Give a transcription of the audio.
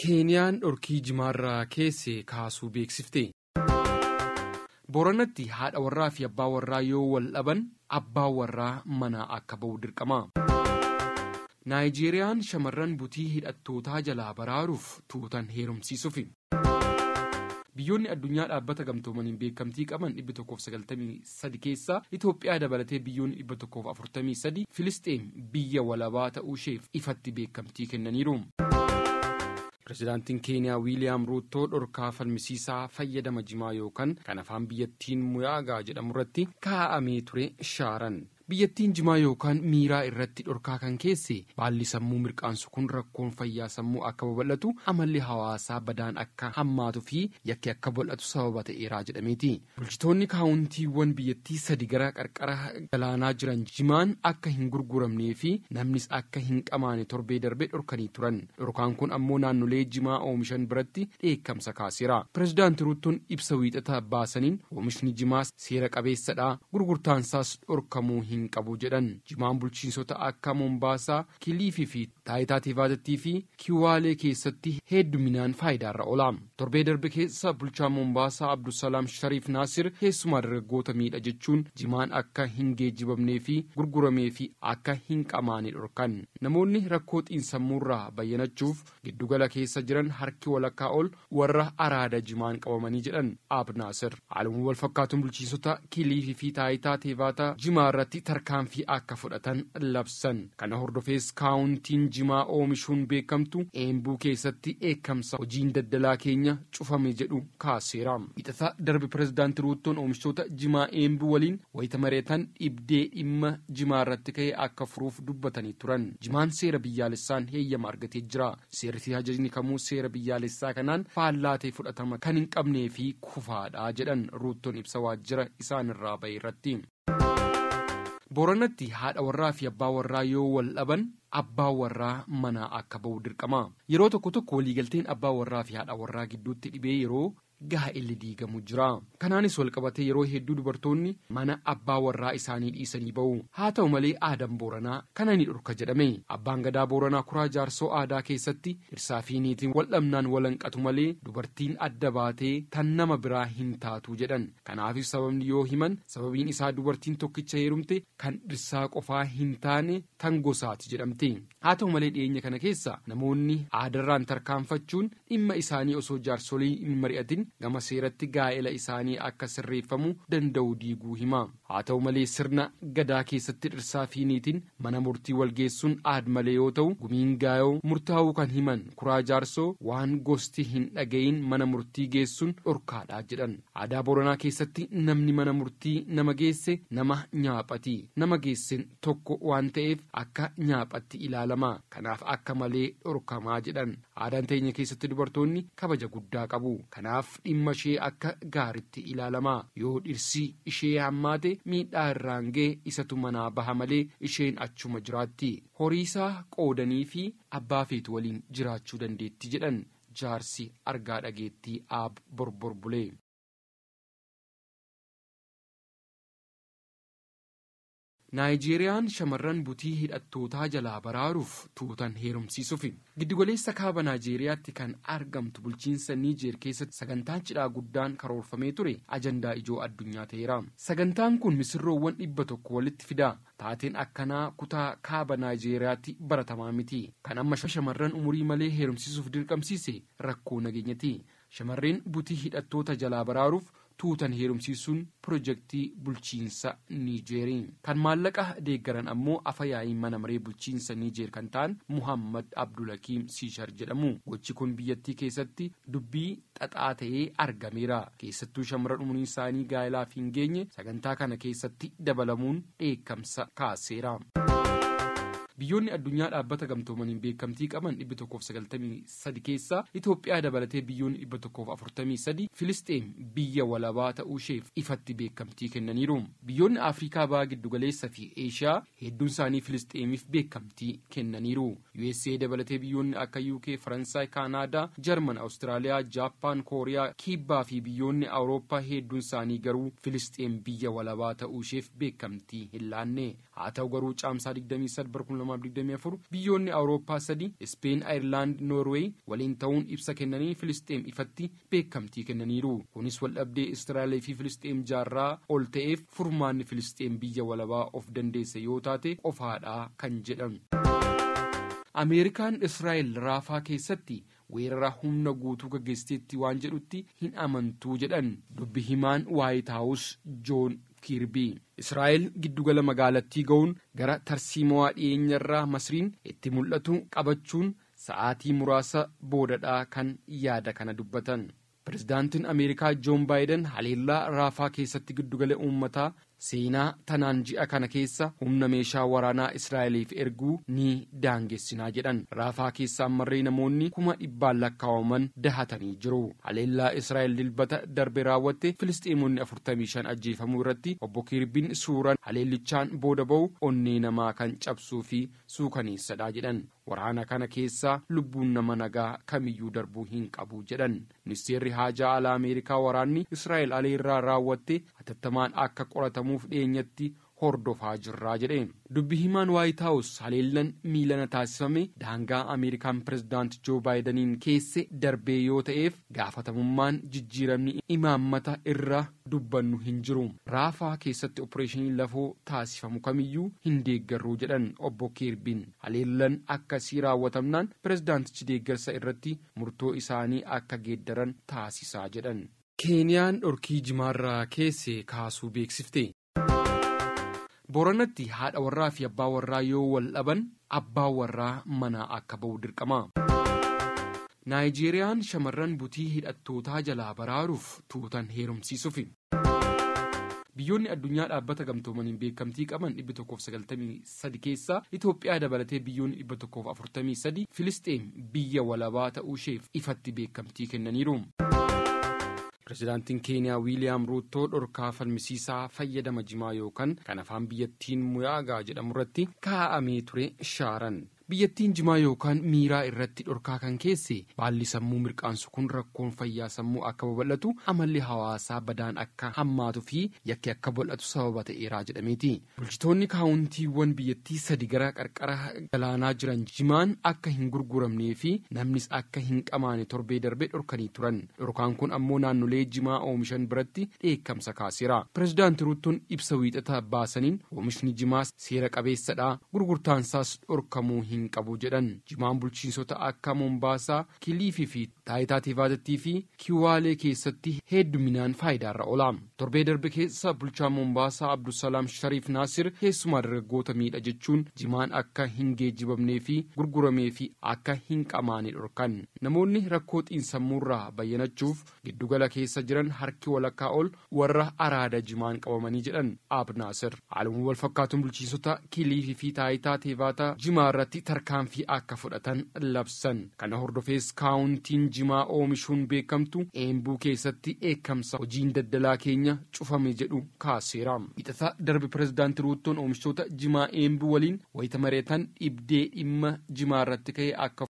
Keeniyaan dhorkii jimaarraa keessee kaasuu beeksifte. Booranatti haadha warraa fi abbaa warraa yoo wal dhaban abbaan warraa manaa akka ba'u dirqama. Naayijeeriyaan shamarran butii hidhattootaa jalaa baraaruuf tuutan heerumsiisuuf. Biyyoonni addunyaa dhaabbata gamtoomaniin beekamtii qaban 193 keessaa Itoophiyaa dabalatee biyyoonni 143 Filisxeem biyya walabaa ta'uu isheef ifatti beekamtii kennaniiru. Pireezidaantiin Keeniyaa Wiiliyaam Ruutoo dhorkaa falmisiisaa fayyadama jimaa yookaan kan afaan biyyattiin muyaagaa jedhamu irratti kaa'amee ture shaaran. Biyyattiin jimaa yookaan miiraa irratti dhorkaa kan keesse baalli sammuu mirqaansu kun rakkoon fayyaa sammuu akka babal'atu amalli hawaasaa badaan akka hammaatuu fi yakki akka bal'atu sababa ta'eeraa jedhameeti. Bulchitoonni kaawuntiiwwan biyyattii 3 gara qarqara galaanaa jiran jimaan akka hin gurguramnee fi namnis akka hin qamaane torbee darbee dhorkanii turan. Dhorkaan kun ammoo naannolee jimaa oomishan biratti dheekkamsa kaaseera. Pireezidaantii Ruutoon ibsa wiixata baasaniin oomishni jimaas seera qabeessadha, gurgurtaansaas dhorkamuu hin qabu jedhan. Jimaan bulchiinsota akka Mombaasaa, Kiliifii fi Taayitaa Tiivaatii fi Kiwaalee keessatti hedduminaan faayidaarra oola. Torbee darbe keessa bulchaa Mombaasaa Abdusalaam Shariif Naasir keessumaa dargaggoota miidha jechuun jimaan akka hin geejjibamnee fi gurguramee fi akka hin qamaane dhorkan. Namoonni rakkoo xiinsammuurraa bayyanachuuf giddugala keessa jiran harki walakkaa ol warra araada jimaan qabamanii jedhan Ab Naasir. Haaluma wal fakkaatuun bulchiinsota Kiliifii fi Taayitaa Tiivaataa jimaa irratti tarkaanfii akka fudhatan labsan. Kana hordofees kaawuntiin jimaa oomishuun beekamtu Eembuu keessatti dheekkamsa hojiin daldalaa keenya cufame jedhu kaaseera. Wiixata darbe pireezidaantii Ruutoon oomishtoota jimaa Eembuu waliin wayita mareetan dhibdee dhimma jimaa irratti ka'e akka furuuf dubbatanii turan. Jimaan seera biyyaalessaan heeyyama argatee jira. Seerri tajaajilni kamuu seera biyyaalessaa kanaan faallaatee fudhatama kan hin qabnee fi kufaadha jedhan Ruutoon ibsa waajjira isaanirraa ba'e irratti. Booranatti haadha warraa fi abbaa warraa yoo wal dhaban abbaan warraa manaa akka ba'u dirqama. Yeroo tokko waliigalteen abbaa warraa fi haadha warraa gidduutti dhibee yeroo gaa'elli diigamu jira. Kanaanis wal qabatee yeroo hedduu dubartoonni mana abbaa warraa isaanii dhiisanii ba'u. Haa ta'u malee aadaan Booranaa kana ni dhorka jedhame. Abbaan gadaa Booranaa kuraa jaarsoo aadaa keessatti dhirsaa fi niitiin wal dhabnaan walanqatu malee dubartiin adda baatee tan nama biraa hin taatu jedhan. Kanaafis sababni yoo himan sababiin isaa dubartiin tokkicha heerumte kan dhirsaa qofaa hin taane tan gosaati jedhamte. Haa ta'u malee dhiyeenya kana keessa namoonni aadarraan tarkaanfachuun dhimma isaanii osoo jaarsolii hin mari'atin gama seeratti gaa'ela isaanii akka sirreeffamu danda'u diiguu hima. Haa ta'u malee sirna gadaa keessatti dhirsaa fi niitiin mana murtii walgeessuun aad malee yoo ta'u gumiin gaa'oo murtaa'uu kan himan kuraa jaarsoo waan gosti hin dhagayin mana murtii geessuun dhorkaadha jedhan. Aadaa Booranaa keessatti namni mana murtii nama geesse nama nyaaphati. Nama geessen tokko waan ta'eef akka nyaaphatti ilaalama. Kanaaf akka malee dhorkamaa jedhan. Aadaan teenya keessatti dubartoonni kabaja guddaa qabu. Kanaaf dhimma ishee akka gaaritti ilaalama. Yoo dhirsi ishee hammaate miidhaa irraan ga'e isatu manaa baha malee isheen achuma jiraatti. Horiisaa qoodanii fi abbaa feetu waliin jiraachuu dandeetti jedhan jaarsi argaa dhageettii Aab Borborbulee. Naayijeeriyaan shamarran butii hidhattootaa jalaa baraaruuf tuutan heerumsiisuuf. Giddugaleessa kaaba Naayijeeriyaatti kan argamtu bulchiinsa Niijeer keessatti sagantaan cidhaa guddaan karoorfamee ture ajandaa ijoo addunyaa ta'eera. Sagantaan kun misirroowwan 100 walitti fida. Taateen akkanaa kutaa kaaba Naayijeeriyaatti baratamaa miti. Kan amma shamarran umurii malee heerumsiisuuf dirqamsiise rakkoo nageenyati. Shamarreen butii hidhattoota jalaa baraaruuf tuutan heerumsiisuun pirojektii bulchiinsa Niijeerii. Kan maallaqa deeggaran ammoo afayaa'iin mana maree bulchiinsa Niijeer kan ta'an Muhammad Abdulakiim Siishar jedhamu. Gochi kun biyyattii keessatti dubbii xaxaa ta'ee argameera. Keessattuu shamarran umuriin isaanii gaa'elaaf hin geenye sagantaa kana keessatti dabalamuun dheekkamsa kaaseera. Biyyoonni addunyaa dhaabbata gamtoomaniin beekamtii qaban 193 keessaa Itoophiyaa dabalatee biyyoonni 143 Filisxeem biyya walabaa ta'uu isheef ifatti beekamtii kennaniiru. Biyyoonni Afrikaa bahaa giddugaleessa fi Eeshiyaa hedduun isaanii Filisxeemiif beekamtii kennaniiru. USA dabalatee biyyoonni akka UK, Faransaay, Kaanaadaa, Jarman, Awustiraaliyaa, Jaappaan, Kooriyaa, Kibbaa fi biyyoonni Awurooppaa hedduun isaanii garuu Filisxeem biyya walabaa ta'uu isheef beekamtii hin laanne. haa ta'u garuu caamsaa 28/2024 biyyoonni Awurooppaa 3 Ispeen, Ayirlaand, Noorweey waliin ta'uun ibsa kennanii Filisxeem ifatti beekamtii kennaniiru. Kunis waldhabdee Israa'el fi Filisxeem jaarraa ol ta'eef furmaanni Filisxeem biyya walabaa of dandeesse yoo taate qofaadha kan jedhan. Ameerikaan Israa'el Raafaa keessatti weerara humna guutuu gaggeessiteetti waan jedhutti hin amantuu jedhan dubbi himaan Waayit Haawus Joon Kirbii. Israa'el giddugala magaalattii ga'uun gara tarsiimoo dhiyeenyarraa Masriin itti mul'atu qabachuun sa'aatii muraasa boodadhaa kan yaada kana dubbatan. Pirezidaantiin Ameerikaa Joon Baayiden haleellaa Raafaa keessatti giddugala uummataa seenaa tanaan ji'a kana keessa humna meeshaa waraanaa Israa'eliif erguu ni daangessinaa jedhan. Raafaa keessa ammarree namoonni 100,000 lakkaa'aman dahatanii jiru. Haleellaa Israa'el dilbata darbe raawwatte Filisxeemonni 45 ajjeefamuu irratti obbo Kirbiin suuraan haleellichaan booda ba'u onnee namaa kan cabsuu fi suukaneessadha jedhan. Waraana kana keessaa lubbuun nama nagaa kamiyyuu darbuu hin qabu jedhan. Ministeerri haajaa alaa Ameerikaa waraanni Israa'el haleellaa raawwatte hatattamaan akka qoratamuuf dhiyeenyatti hordofaa jirraa jedhe. Dubbi himaan Waayit Haawus haleellan miilana taasifame daangaa Ameerikaan pirezidaanti Joo Baayidaniin keesse darbee yoo ta'eef gaafatamummaan jijjiiramni imaammata irra dubbannu hin jiru. Raafaa keessatti opereeshinii lafoo taasifamu kamiyyuu hin deeggarruu jedhan obbo Kirbiin. Haleellan akkasii raawwatamnaan pirezidaantichi deeggarsa irratti murtoo isaanii akka geeddaran taasisaa jedhan. Keeniyaan dhorkii jimaarraa keesse kaasuu beeksifte. Booranatti haadha warraa fi abbaa warraa yoo wal dhaban abbaa warraa manaa akka ba'u dirqama. Naayijeeriyaan shamarran butii hidhattootaa jalaa baraaruuf tuutan heerumsiisuuf. Biyyoonni addunyaa dhaabbata gamtoomaniin beekamtii qaban 193 keessaa Itoophiyaa dabalatee biyyoonni 143 Filisxeem biyya walabaa ta'uu isheef ifatti beekamtii kennaniiru. Pirezidaantiin Keeniyaa Wiiliyaam Ruutoo dhorkaa falmisiisaa fayyadama jimaa yookaan kan afaan biyyattiin muyaagaa jedhamu irratti kaa'amee ture shaaran. Biyyattiin jimaa yookaan miiraa irratti dhorkaa kan keesse baalli sammuu mirqaansu kun rakkoon fayyaa sammuu akka babal'atu amalli hawaasaa badaan akka hammaatu fi yakki akka bal'atu sababa ta'eeraa jedhameeti. Bulchitoonni kaawuntiiwwan biyyattii 3 gara qarqara galaanaa jiran jimaan akka hin gurguramnee fi namnis akka hin qamaane torbee darbee dhorkanii turan. Dhorkaan kun ammoo naannolee jimaa oomishan biratti dheekkamsa kaaseera. Pirezidaanti Ruutoon ibsa wiixata baasaniin oomishni jimaas seera qabeessadha, gurgurtaansaas dhorkamuu hin qabu jedhan. Jimaan bulchiinsota akka Mombaasaa, Kiliifii fi Taayitaa Tiivaatii fi Kiwaalee keessatti hedduminaan faayidaarra oola. Torbee darbe keessa bulchaa Mombaasaa Abdusalaam Shariif Naasir keessumaa dargaggoota miidha jechuun jimaan akka hin geejjibamnee fi gurguramee fi akka hin qamaane dhorkan. Namoonni rakkoo xiinsammuurraa bayyanachuuf giddugala keessa jiran harki walakkaa ol warra araada jimaan qabamanii jedhan Ab Naasir. Haaluma wal fakkaatuun bulchiinsota Kiliifii fi Taayitaa Tiivaataa jimaa irratti tarkaanfii akka fudhatan labsan. Kana hordofees kaawuntiin jimaa oomishuun beekamtu Eembuu keessatti dheekkamsa hojiin daldalaa keenya cufame jedhu kaaseera. Wiixata darbe pirezidaanti Ruutoon oomishtoota jimaa Eembuu waliin wayita mari'atan dhibdee dhimma jimaa irratti ka'e akka